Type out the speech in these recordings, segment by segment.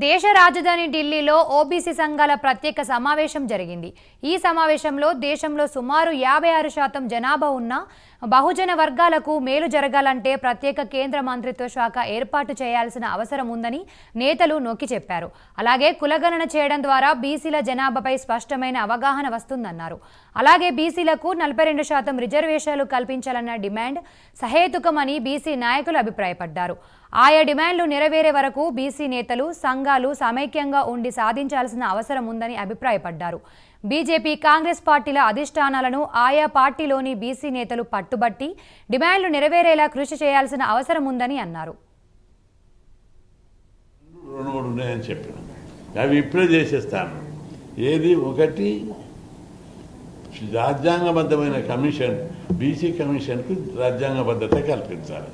దేశ రాజధాని ఢిల్లీలో ఓబీసీ సంఘాల ప్రత్యేక సమావేశం జరిగింది. ఈ సమావేశంలో దేశంలో సుమారు 56% జనాభా ఉన్న బహుజన వర్గాలకు మేలు జరగాలంటే ప్రత్యేక కేంద్ర మంత్రిత్వ శాఖ ఏర్పాటు చేయాల్సిన అవసరం ఉందని నేతలు నొక్కి చెప్పారు. అలాగే కులగణన చేయడం ద్వారా బీసీల జనాభాపై స్పష్టమైన అవగాహన వస్తుందన్నారు. అలాగే బీసీలకు 42% రిజర్వేషన్లు కల్పించాలన్న డిమాండ్ సహేతుకమని బీసీ నాయకులు అభిప్రాయపడ్డారు. ఆయా డిమాండ్లు నెరవేరే వరకు బీసీ నేతలు సంఘాలు సమైక్యంగా ఉండి సాధించాల్సిన అవసరం ఉందని అభిప్రాయపడ్డారు. బీజేపీ కాంగ్రెస్ పార్టీల అధిష్టానాలను ఆయా పార్టీలోని బీసీ నేతలు పట్టుబట్టి డిమాండ్లు నెరవేరేలా కృషి చేయాల్సిన అవసరం ఉందని అన్నారు. అవి ఇప్పుడే చేసేస్తాను. ఏది ఒకటి రాజ్యాంగబద్ధమైన కమిషన్, బీసీ కమిషన్కు రాజ్యాంగబద్ధత కల్పించాలి.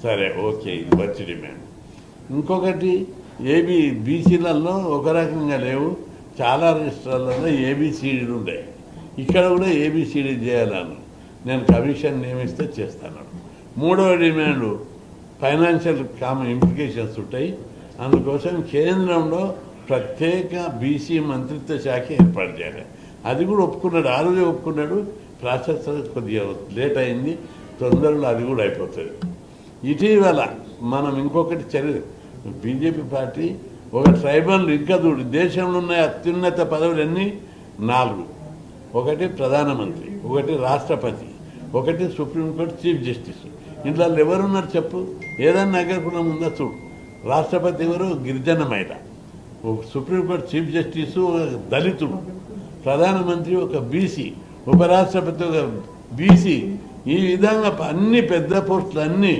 సరే, ఓకే, ఇది వచ్చి డిమాండ్. ఇంకొకటి బీసీలలో ఒక రకంగా లేవు, చాలా రాష్ట్రాలలో ఏబిసిడీలు ఉన్నాయి. ఇక్కడ కూడా ఏబిసిడీ చేయాలను నేను కమిషన్ నియమిస్తే చేస్తాను. మూడవ డిమాండ్ ఫైనాన్షియల్ ఇంప్లికేషన్స్ ఉంటాయి. అందుకోసం కేంద్రంలో ప్రత్యేక బీసీ మంత్రిత్వ శాఖ ఏర్పాటు చేయాలి. అది కూడా ఒప్పుకున్నాడు, ఆ రోజే ఒప్పుకున్నాడు. ప్రాసెస్ కొద్దిగా లేట్ అయింది, తొందరలో అది కూడా అయిపోతుంది. ఇటీవల మనం ఇంకొకటి బీజేపీ పార్టీ ఒక ట్రైబల్ ఇంకా చూడు, దేశంలో ఉన్న అత్యున్నత పదవులన్నీ 4. ఒకటి ప్రధానమంత్రి, ఒకటి రాష్ట్రపతి, ఒకటి సుప్రీంకోర్టు చీఫ్ జస్టిస్. ఇంట్లో ఎవరున్నారు చెప్పు? ఏదన్నా నగరకులం ఉందా చూడు. రాష్ట్రపతి ఎవరు? గిరిజన మహిళ. సుప్రీంకోర్టు చీఫ్ జస్టిస్ ఒక దళితుడు, ప్రధానమంత్రి ఒక బీసీ, ఉపరాష్ట్రపతి ఒక బీసీ. ఈ విధంగా అన్ని పెద్ద పోస్టులు అన్నీ